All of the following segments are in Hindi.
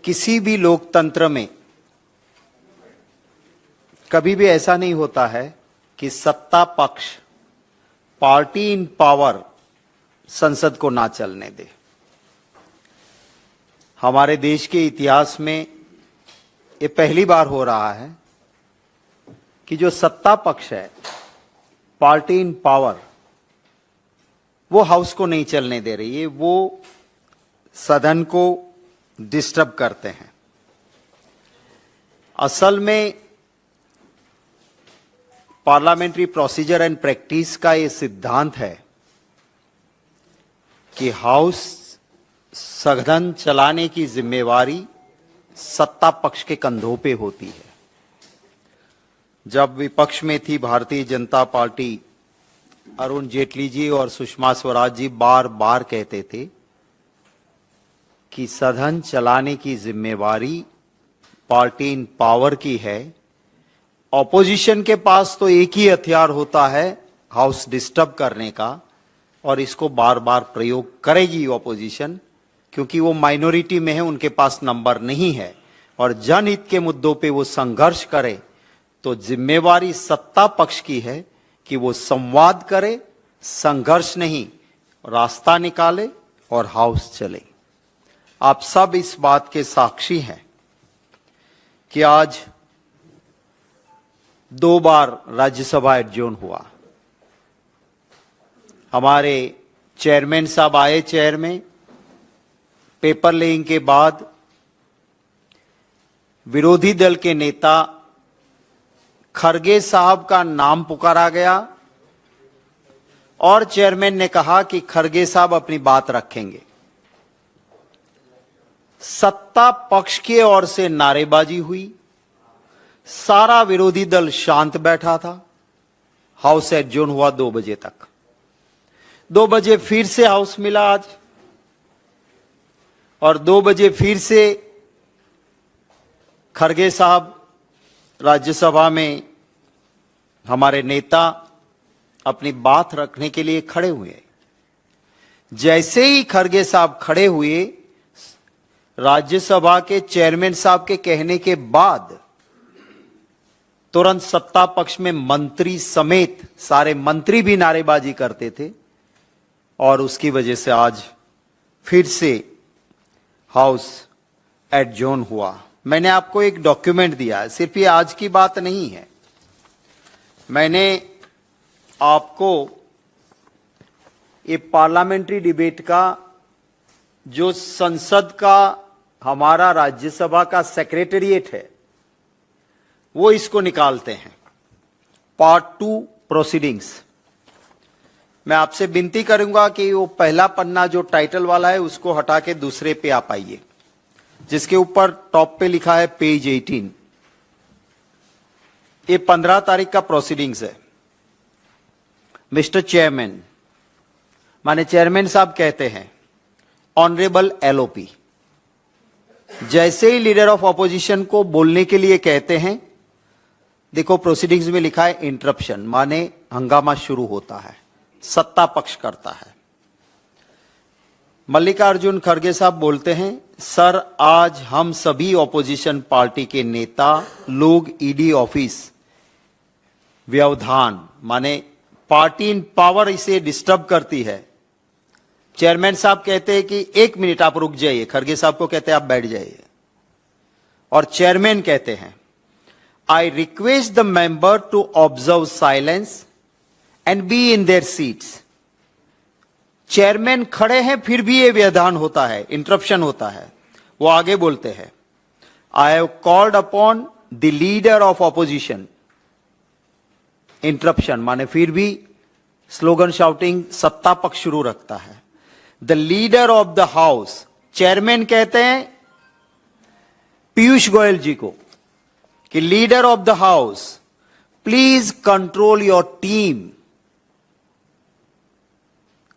किसी भी लोकतंत्र में कभी भी ऐसा नहीं होता है कि सत्ता पक्ष पार्टी इन पावर संसद को ना चलने दे। हमारे देश के इतिहास में ये पहली बार हो रहा है कि जो सत्ता पक्ष है, पार्टी इन पावर, वो हाउस को नहीं चलने दे रही है, वो सदन को डिस्टर्ब करते हैं। असल में पार्लियामेंट्री प्रोसीजर एंड प्रैक्टिस का ये सिद्धांत है कि हाउस सदन चलाने की जिम्मेवारी सत्ता पक्ष के कंधों पे होती है। जब विपक्ष में थी भारतीय जनता पार्टी, अरुण जेटली जी और सुषमा स्वराज जी बार बार कहते थे कि सदन चलाने की जिम्मेवारी पार्टी इन पावर की है। ऑपोजिशन के पास तो एक ही हथियार होता है हाउस डिस्टर्ब करने का, और इसको बार बार प्रयोग करेगी ऑपोजिशन, क्योंकि वो माइनॉरिटी में है, उनके पास नंबर नहीं है, और जनहित के मुद्दों पे वो संघर्ष करे तो जिम्मेवारी सत्ता पक्ष की है कि वो संवाद करे, संघर्ष नहीं, रास्ता निकाले और हाउस चले। आप सब इस बात के साक्षी हैं कि आज 2 बार राज्यसभा एडजॉर्न हुआ। हमारे चेयरमैन साहब आए चेयर में, पेपर लेइंग के बाद विरोधी दल के नेता खरगे साहब का नाम पुकारा गया और चेयरमैन ने कहा कि खरगे साहब अपनी बात रखेंगे। सत्ता पक्ष की ओर से नारेबाजी हुई, सारा विरोधी दल शांत बैठा था। हाउस एडजॉर्न हुआ 2 बजे तक। 2 बजे फिर से हाउस मिला आज, और 2 बजे फिर से खरगे साहब राज्यसभा में हमारे नेता अपनी बात रखने के लिए खड़े हुए। जैसे ही खरगे साहब खड़े हुए, राज्यसभा के चेयरमैन साहब के कहने के बाद तुरंत सत्ता पक्ष में मंत्री समेत सारे मंत्री भी नारेबाजी करते थे, और उसकी वजह से आज फिर से हाउस एडजॉर्न हुआ। मैंने आपको एक डॉक्यूमेंट दिया है, सिर्फ ये आज की बात नहीं है। मैंने आपको ये पार्लियामेंट्री डिबेट का जो संसद का हमारा राज्यसभा का सेक्रेटेरिएट है, वो इसको निकालते हैं, पार्ट 2 प्रोसीडिंग्स। मैं आपसे विनती करूंगा कि वो पहला पन्ना जो टाइटल वाला है उसको हटा के दूसरे पे आप आइए, जिसके ऊपर टॉप पे लिखा है पेज 18। ये 15 तारीख का प्रोसीडिंग्स है। मिस्टर चेयरमैन, माने चेयरमैन साहब कहते हैं, ऑनरेबल एलओपी। जैसे ही लीडर ऑफ ऑपोजिशन को बोलने के लिए कहते हैं, देखो प्रोसीडिंग्स में लिखा है इंटरप्शन, माने हंगामा शुरू होता है, सत्ता पक्ष करता है। मल्लिकार्जुन खड़गे साहब बोलते हैं, सर आज हम सभी ऑपोजिशन पार्टी के नेता लोग ईडी ऑफिस व्यवधान, माने पार्टी इन पावर इसे डिस्टर्ब करती है। चेयरमैन साहब कहते हैं कि 1 मिनट आप रुक जाइए, खड़गे साहब को कहते हैं आप बैठ जाइए, और चेयरमैन कहते हैं, I request the member to observe silence and be in their seats. Chairman खड़े हैं फिर भी ये व्यवधान होता है, इंटरप्शन होता है। वो आगे बोलते हैं, आई have called upon the leader of opposition. Interruption माने फिर भी स्लोगन शाउटिंग, सत्ता पक्ष शुरू रखता है। The leader of the house, chairman कहते हैं पीयूष गोयल जी को कि leader of the house please control your team.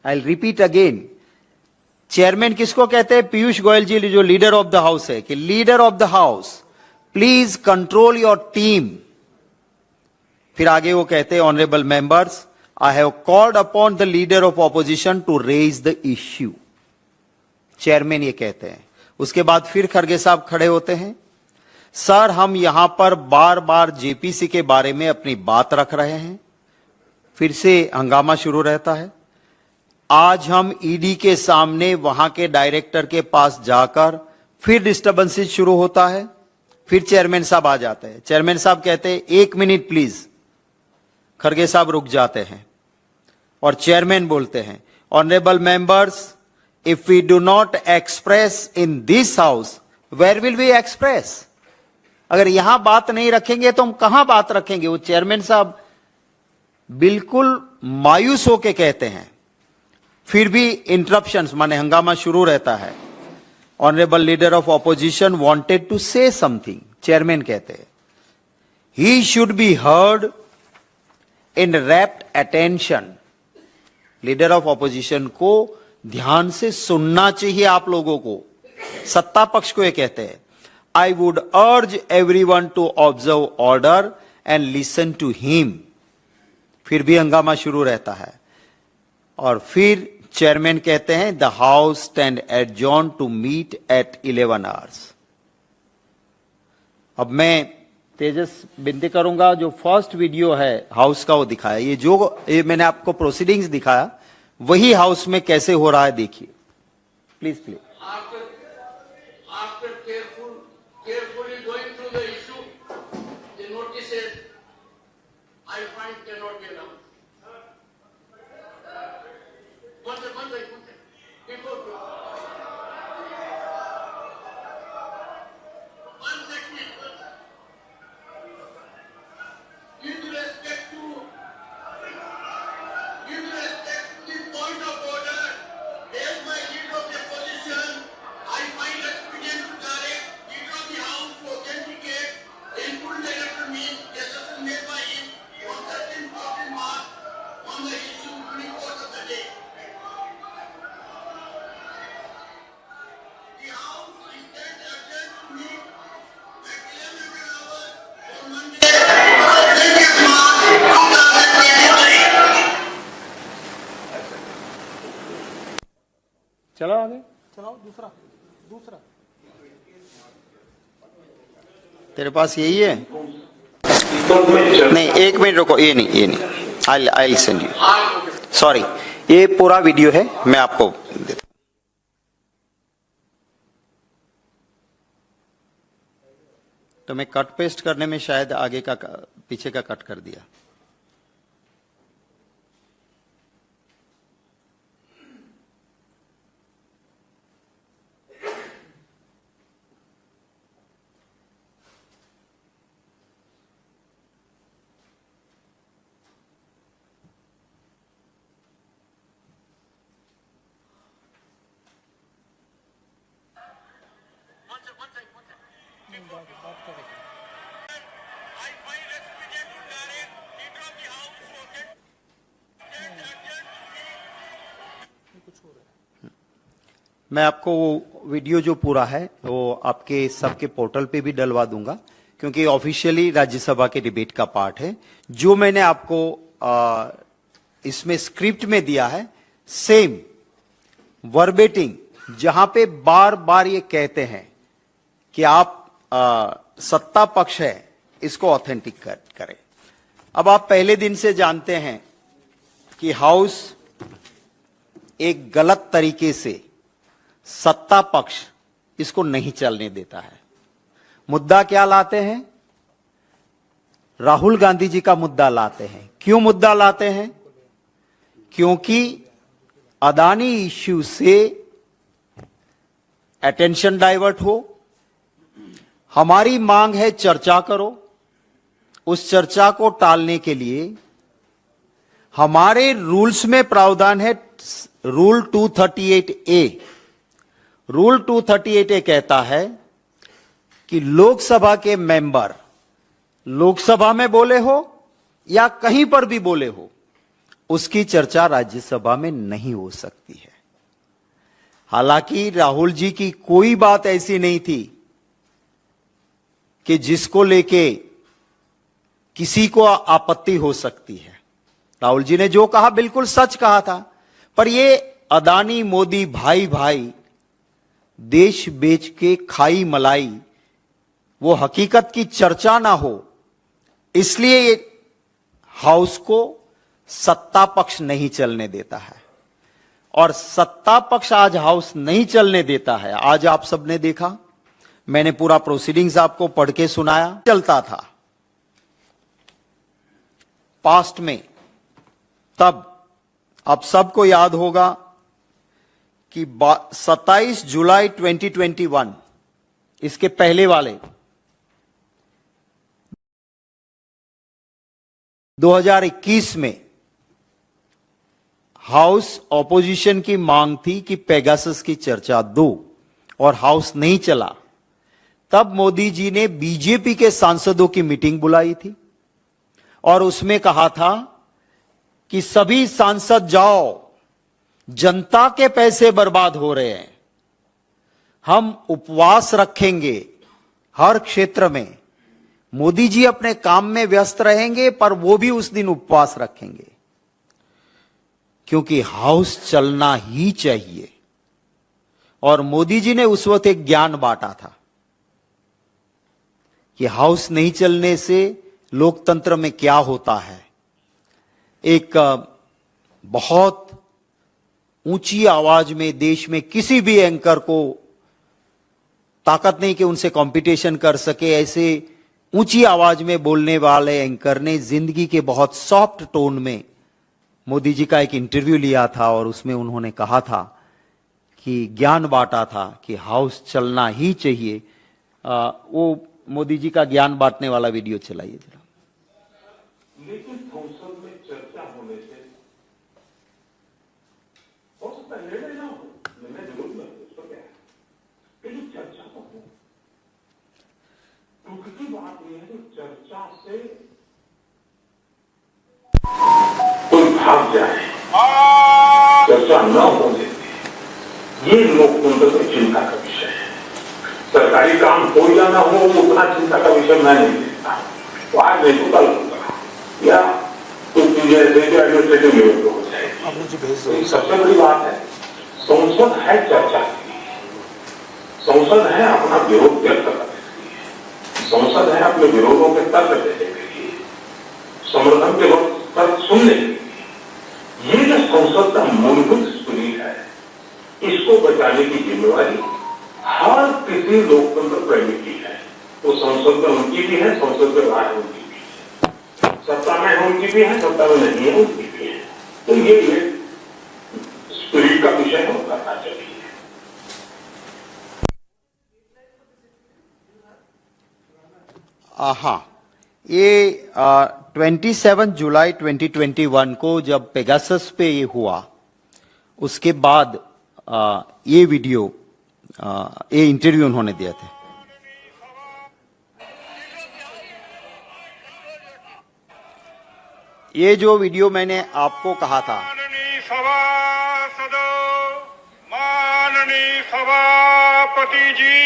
I repeat again, chairman किसको कहते हैं? पीयूष गोयल जी जो लीडर ऑफ द हाउस है, कि leader of the house please control your team. फिर आगे वो कहते हैं, honourable members, I have called upon the leader of opposition to raise the issue. Chairman ये कहते हैं, उसके बाद फिर खड़गे साहब खड़े होते हैं। सर, हम यहां पर बार बार जेपीसी के बारे में अपनी बात रख रहे हैं। फिर से हंगामा शुरू रहता है। आज हम ईडी के सामने वहां के डायरेक्टर के पास जाकर फिर डिस्टर्बेंसेस शुरू होता है। फिर चेयरमैन साहब आ जाते हैं। चेयरमैन साहब कहते हैं 1 मिनट प्लीज। खड़गे साहब रुक जाते हैं और चेयरमैन बोलते हैं, honourable members, if we do not express in this house, where will we express? अगर यहां बात नहीं रखेंगे तो हम कहां बात रखेंगे? वो चेयरमैन साहब बिल्कुल मायूस होके कहते हैं। फिर भी इंटरप्शंस माने हंगामा शुरू रहता है। Honourable leader of opposition wanted to say something. Chairman कहते हैं, he should be heard in rapt attention. Leader of opposition को ध्यान से सुनना चाहिए आप लोगों को। सत्ता पक्ष को ये कहते हैं, I would urge everyone to observe order and listen to him. फिर भी हंगामा शुरू रहता है और फिर चेयरमैन कहते हैं, the house stand adjourn to meet at 11 hours। अब मैं तेजस विनती करूंगा, जो फर्स्ट वीडियो है हाउस का वो दिखाया। ये मैंने आपको प्रोसीडिंग्स दिखाया, वही हाउस में कैसे हो रहा है देखिए please please. After carefully going through the issue, the notices I find cannot be announced. One second. Before one second. With respect to the point of order raised by leader of the opposition, I find expedient to direct leader of the house to authenticate the input letter to me, the assertion made by him on 13-14 March on the issue during course of the day. The house intends urgent to meet at 11 hours on Monday, 20th March 2023. चलो आगे चलाओ। दूसरा तेरे पास यही है? नहीं, 1 मिनट रुको। ये नहीं आई सेंड यू। सॉरी, ये पूरा वीडियो है, मैं आपको देता। तो मैं कट पेस्ट करने में शायद आगे का पीछे का कट कर दिया। I find expedient to direct leader of the house to authenticate urgent to me. मैं आपको वो वीडियो जो पूरा है वो आपके सबके पोर्टल पे भी डलवा दूंगा, क्योंकि ऑफिशियली राज्यसभा के डिबेट का पार्ट है। जो मैंने आपको इसमें स्क्रिप्ट में दिया है, सेम वर्बेटिंग, जहां पे बार बार ये कहते हैं कि आप सत्ता पक्ष है, इसको ऑथेंटिक करें। अब आप पहले दिन से जानते हैं कि हाउस एक गलत तरीके से सत्ता पक्ष इसको नहीं चलने देता है। मुद्दा क्या लाते हैं? राहुल गांधी जी का मुद्दा लाते हैं। क्यों मुद्दा लाते हैं? क्योंकि अदानी इश्यू से अटेंशन डाइवर्ट हो। हमारी मांग है चर्चा करो। उस चर्चा को टालने के लिए हमारे रूल्स में प्रावधान है, रूल 238A। रूल 238A कहता है कि लोकसभा के मेंबर लोकसभा में बोले हो या कहीं पर भी बोले हो, उसकी चर्चा राज्यसभा में नहीं हो सकती है। हालांकि राहुल जी की कोई बात ऐसी नहीं थी कि जिसको लेके किसी को आपत्ति हो सकती है। राहुल जी ने जो कहा बिल्कुल सच कहा था। पर ये अदानी मोदी भाई भाई देश बेच के खाई मलाई, वो हकीकत की चर्चा ना हो, इसलिए ये हाउस को सत्ता पक्ष नहीं चलने देता है। और सत्ता पक्ष आज हाउस नहीं चलने देता है। आज आप सबने देखा, मैंने पूरा प्रोसीडिंग्स आपको पढ़ के सुनाया। चलता था पास्ट में, तब अब सबको याद होगा कि 27 जुलाई 2021, इसके पहले वाले 2021 में हाउस ऑपोजिशन की मांग थी कि पेगासस की चर्चा दो, और हाउस नहीं चला। तब मोदी जी ने बीजेपी के सांसदों की मीटिंग बुलाई थी और उसमें कहा था कि सभी सांसद जाओ, जनता के पैसे बर्बाद हो रहे हैं, हम उपवास रखेंगे हर क्षेत्र में। मोदी जी अपने काम में व्यस्त रहेंगे, पर वो भी उस दिन उपवास रखेंगे, क्योंकि हाउस चलना ही चाहिए। और मोदी जी ने उस वक्त एक ज्ञान बांटा था कि हाउस नहीं चलने से लोकतंत्र में क्या होता है। एक बहुत ऊंची आवाज में देश में किसी भी एंकर को ताकत नहीं कि उनसे कंपटीशन कर सके, ऐसे ऊंची आवाज में बोलने वाले एंकर ने जिंदगी के बहुत सॉफ्ट टोन में मोदी जी का एक इंटरव्यू लिया था और उसमें उन्होंने कहा था कि ज्ञान बांटा था कि हाउस चलना ही चाहिए। वो मोदी जी का ज्ञान बांटने वाला वीडियो चलाइए जरा। लेकिन संसद में चर्चा होने से हो सकता है निर्णय ना हो, निर्णय जरूर ना हो, उसको क्या है, लेकिन चर्चा तो हो। दुख की बात यह है कि चर्चा से कोई भाग जाए, चर्चा न होने से ये लोकतंत्र की चिंता का विषय है। सरकारी काम हो या ना हो, उतना चिंता का विषय मैं नहीं देखता। तो आज नहीं तो कल होगा, या कुछ चीजें एडमिनिस्ट्रेटिव लेवल पर हो जाएगी। सबसे बड़ी बात है, संसद है चर्चा के लिए, संसद है अपना विरोध व्यक्त करने के लिए, संसद है अपने विरोधों के तर्क देने के लिए, समर्थन के वक्त तर्क सुनने के लिए। ये जो संसद का मूलभूत स्पिरिट है, इसको बचाने की जिम्मेवारी हर किसी लोकतंत्र प्रेमी की है। तो संसद में उनकी भी है, संसद के बाहर उनकी भी है, सत्ता में है उनकी भी है, सत्ता में नहीं है उनकी भी है। तो ये स्पिरिट का विषय है, करना चाहिए। हाँ, ये 27 जुलाई 2021 को जब पेगासस पे ये हुआ, उसके बाद ये वीडियो, ये इंटरव्यू उन्होंने दिया था। ये जो वीडियो मैंने आपको कहा था, माननीय सभापति जी,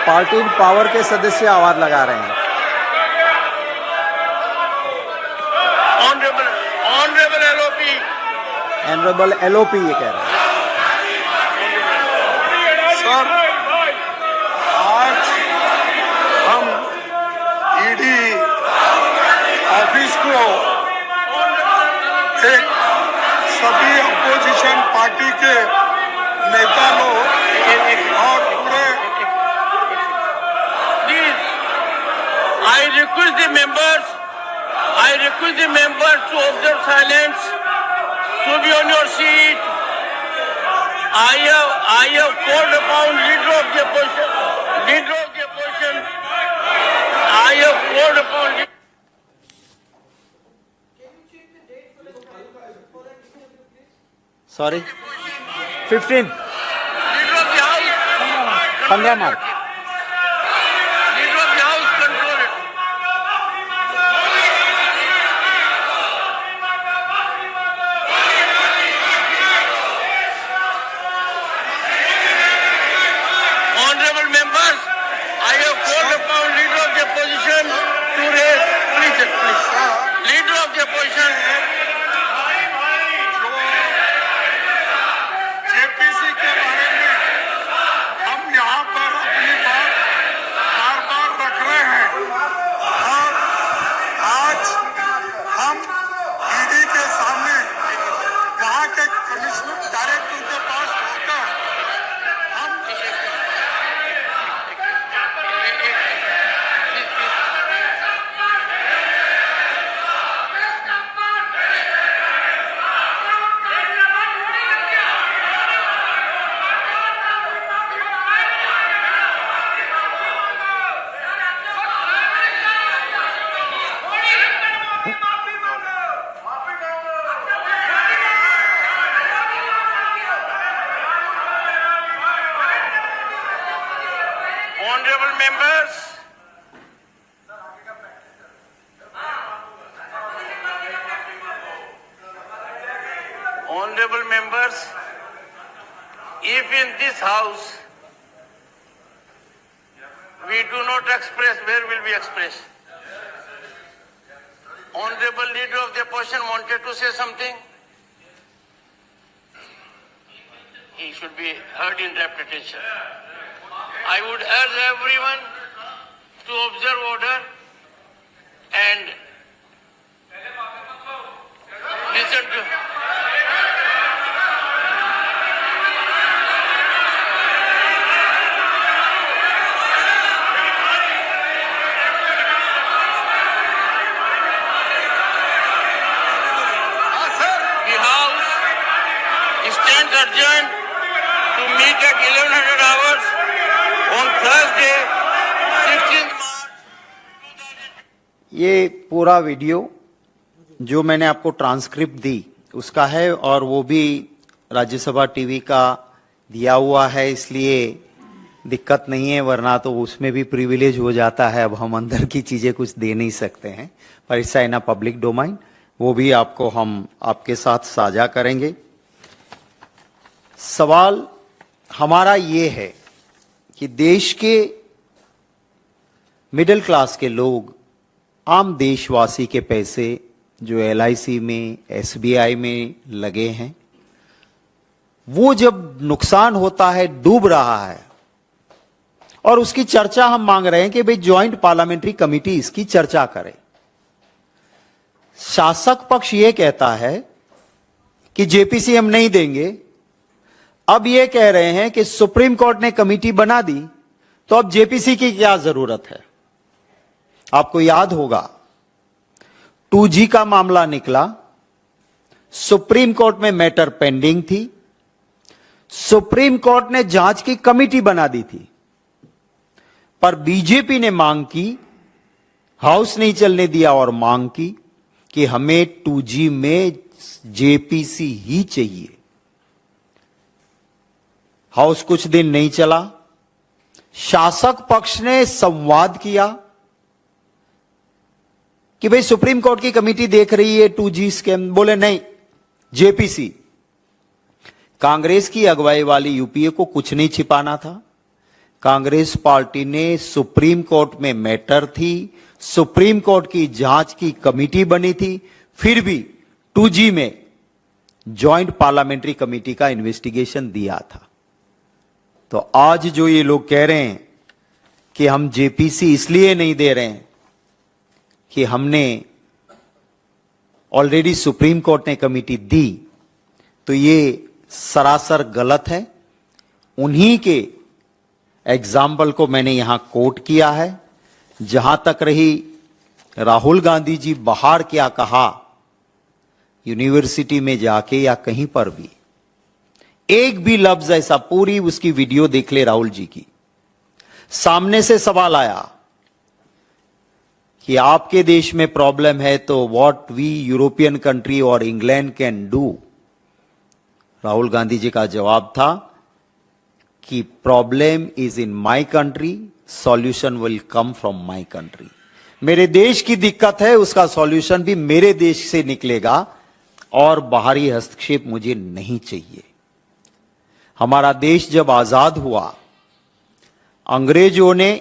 पार्टी पावर के सदस्य आवाज लगा रहे हैं। ऑनरेबल एलओपी ये कह रहे हैं। सर, आज हम ईडी ऑफिस को एक सभी अपोजिशन पार्टी के नेता लोग और पूरे I request the members to observe silence, to be on your seat. I have called upon leader of the opposition. I have called upon. Sorry, 15th, Leader of the House. 15 March. Leader of the House, control it. Honorable members, if in this house we do not express, where will we express? Honorable leader of the opposition wanted to say something. He should be heard in repetition. I would urge everyone to observe order and listen to. The House stands adjourned to meet at 1100 hours on Thursday, 16th March 2020. ये पूरा वीडियो जो मैंने आपको ट्रांसक्रिप्ट दी उसका है और वो भी राज्यसभा टीवी का दिया हुआ है, इसलिए दिक्कत नहीं है, वरना तो उसमें भी प्रिविलेज हो जाता है। अब हम अंदर की चीजें कुछ दे नहीं सकते हैं, पर it's in a public domain, वो भी आपको हम आपके साथ साझा करेंगे। सवाल हमारा ये है कि देश के मिडिल क्लास के लोग, आम देशवासी के पैसे जो LIC में, SBI में लगे हैं, वो जब नुकसान होता है, डूब रहा है, और उसकी चर्चा हम मांग रहे हैं कि भाई ज्वाइंट पार्लियामेंट्री कमेटी इसकी चर्चा करे। शासक पक्ष ये कहता है कि JPC हम नहीं देंगे। अब ये कह रहे हैं कि सुप्रीम कोर्ट ने कमेटी बना दी, तो अब JPC की क्या जरूरत है। आपको याद होगा 2G का मामला निकला, सुप्रीम कोर्ट में मैटर पेंडिंग थी, सुप्रीम कोर्ट ने जांच की कमेटी बना दी थी, पर बीजेपी ने मांग की, हाउस नहीं चलने दिया और मांग की कि हमें 2G में JPC ही चाहिए। हाउस कुछ दिन नहीं चला, शासक पक्ष ने संवाद किया कि भाई सुप्रीम कोर्ट की कमेटी देख रही है 2G स्कैम, बोले नहीं JPC। कांग्रेस की अगुवाई वाली यूपीए को कुछ नहीं छिपाना था। कांग्रेस पार्टी ने सुप्रीम कोर्ट में मैटर थी, सुप्रीम कोर्ट की जांच की कमेटी बनी थी, फिर भी 2G में ज्वाइंट पार्लियामेंट्री कमेटी का इन्वेस्टिगेशन दिया था। तो आज जो ये लोग कह रहे हैं कि हम JPC इसलिए नहीं दे रहे हैं कि हमने ऑलरेडी सुप्रीम कोर्ट ने कमेटी दी, तो ये सरासर गलत है। उन्हीं के एग्जाम्पल को मैंने यहां कोट किया है। जहां तक रही राहुल गांधी जी बाहर क्या कहा, यूनिवर्सिटी में जाके या कहीं पर भी एक भी लफ्ज ऐसा, पूरी उसकी वीडियो देख ले राहुल जी की, सामने से सवाल आया कि आपके देश में प्रॉब्लम है तो व्हाट वी यूरोपियन कंट्री और England can do. Rahul Gandhi ji का जवाब था कि problem is in my country, solution will come from my country. मेरे देश की दिक्कत है, उसका सॉल्यूशन भी मेरे देश से निकलेगा और बाहरी हस्तक्षेप मुझे नहीं चाहिए। हमारा देश जब आजाद हुआ, अंग्रेजों ने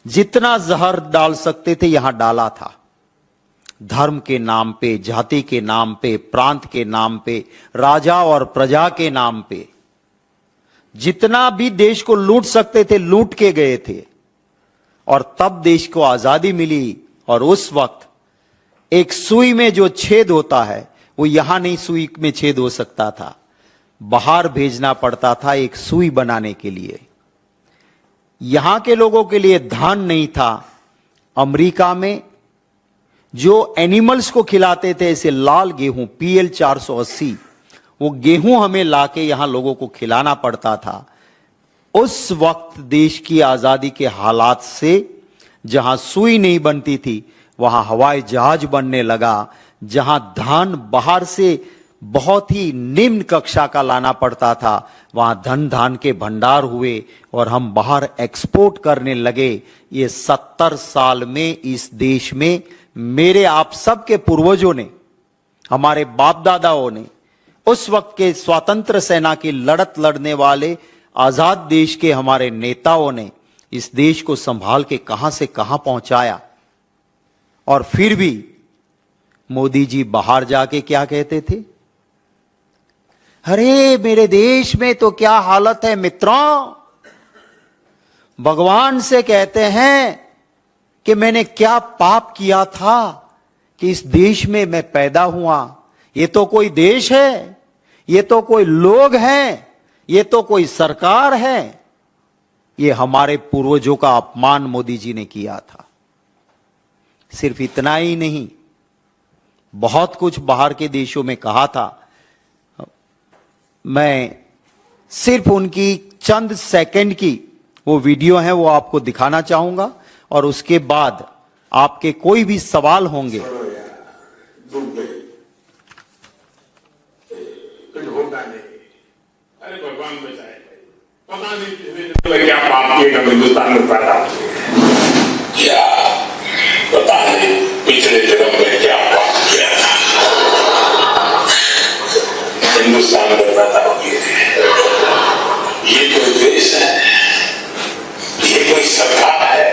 जितना जहर डाल सकते थे यहां डाला था। धर्म के नाम पे, जाति के नाम पे, प्रांत के नाम पे, राजा और प्रजा के नाम पे जितना भी देश को लूट सकते थे लूट के गए थे। और तब देश को आजादी मिली, और उस वक्त एक सुई में जो छेद होता है वो यहां नहीं सुई में छेद हो सकता था, बाहर भेजना पड़ता था एक सुई बनाने के लिए। यहां के लोगों के लिए धान नहीं था। अमेरिका में जो एनिमल्स को खिलाते थे ऐसे लाल गेहूं PL 480, वो गेहूं हमें लाके यहां लोगों को खिलाना पड़ता था। उस वक्त देश की आजादी के हालात से जहां सुई नहीं बनती थी वहां हवाई जहाज बनने लगा। जहां धान बाहर से बहुत ही निम्न कक्षा का लाना पड़ता था वहां धन धान के भंडार हुए और हम बाहर एक्सपोर्ट करने लगे। ये 70 साल में इस देश में मेरे आप सब के पूर्वजों ने, हमारे बाप दादाओं ने उस वक्त के स्वतंत्र सेना की लड़त लड़ने वाले आजाद देश के हमारे नेताओं ने इस देश को संभाल के कहां से कहां पहुंचाया। और फिर भी मोदी जी बाहर जाके क्या कहते थे, अरे मेरे देश में तो क्या हालत है मित्रों, भगवान से कहते हैं कि मैंने क्या पाप किया था कि इस देश में मैं पैदा हुआ। ये तो कोई देश है, ये तो कोई लोग हैं, ये तो कोई सरकार है। ये हमारे पूर्वजों का अपमान मोदी जी ने किया था। सिर्फ इतना ही नहीं, बहुत कुछ बाहर के देशों में कहा था। मैं सिर्फ उनकी चंद सेकंड की वो वीडियो है वो आपको दिखाना चाहूंगा और उसके बाद आपके कोई भी सवाल होंगे। कुछ होगा नहीं। अरे भगवान बचाए, पता नहीं किसने क्या पाप किएगा हिंदुस्तान में पैदा क्या, पता नहीं पिछले जन्म में क्या पाप किया था, हिंदुस्तान में पैदा हो गए थे। ये कोई देश है, ये कोई सरकार है,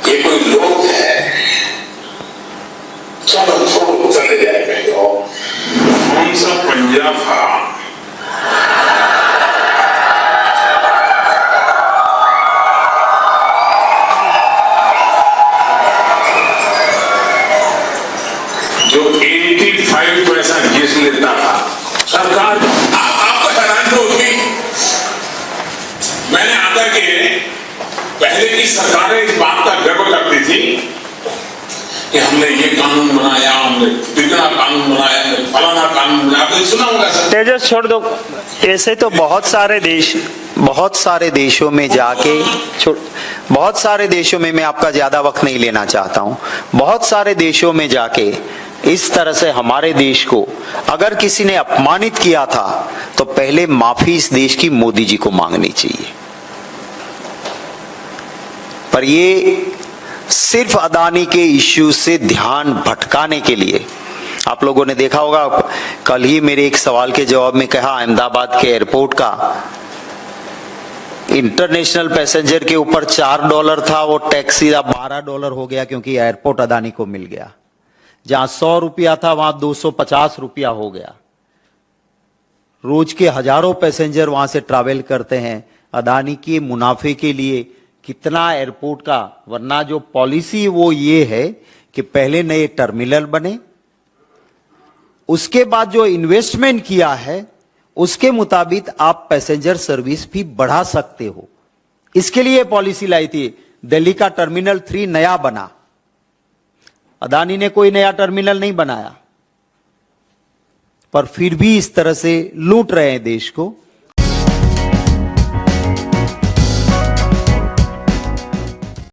ये कोई लोग है। चलो छोड़ो, चले जाए कहीं और। कौन सा पंजा था जो 85 पैसा केस लेता था सरकार। आपको हैरानी होगी, मैंने आता कि पहले की सरकारें इस बात का गर्व करती थी कि हमने ये कानून बनाया, हमने कितना कानून बनाया, हमने फलाना कानून बनाया। आपने सुना होगा सर। तेजस छोड़ दो, ऐसे तो बहुत सारे देशों में जाके बहुत सारे देशों में, मैं आपका ज्यादा वक्त नहीं लेना चाहता हूं, बहुत सारे देशों में जाके इस तरह से हमारे देश को अगर किसी ने अपमानित किया था तो पहले माफी इस देश की मोदी जी को मांगनी चाहिए। पर ये सिर्फ अदानी के इश्यू से ध्यान भटकाने के लिए, आप लोगों ने देखा होगा कल ही मेरे एक सवाल के जवाब में कहा, अहमदाबाद के एयरपोर्ट का इंटरनेशनल पैसेंजर के ऊपर $4 था, वो टैक्स सीधा $12 हो गया क्योंकि एयरपोर्ट अदानी को मिल गया। जहां 100 रुपया था वहां 250 रुपया हो गया। रोज के हजारों पैसेंजर वहां से ट्रैवल करते हैं अदानी के मुनाफे के लिए। कितना एयरपोर्ट का, वरना जो पॉलिसी वो ये है कि पहले नए टर्मिनल बने, उसके बाद जो इन्वेस्टमेंट किया है उसके मुताबिक आप पैसेंजर सर्विस भी बढ़ा सकते हो। इसके लिए पॉलिसी लाई थी। दिल्ली का टर्मिनल 3 नया बना, अदानी ने कोई नया टर्मिनल नहीं बनाया, पर फिर भी इस तरह से लूट रहे हैं देश को।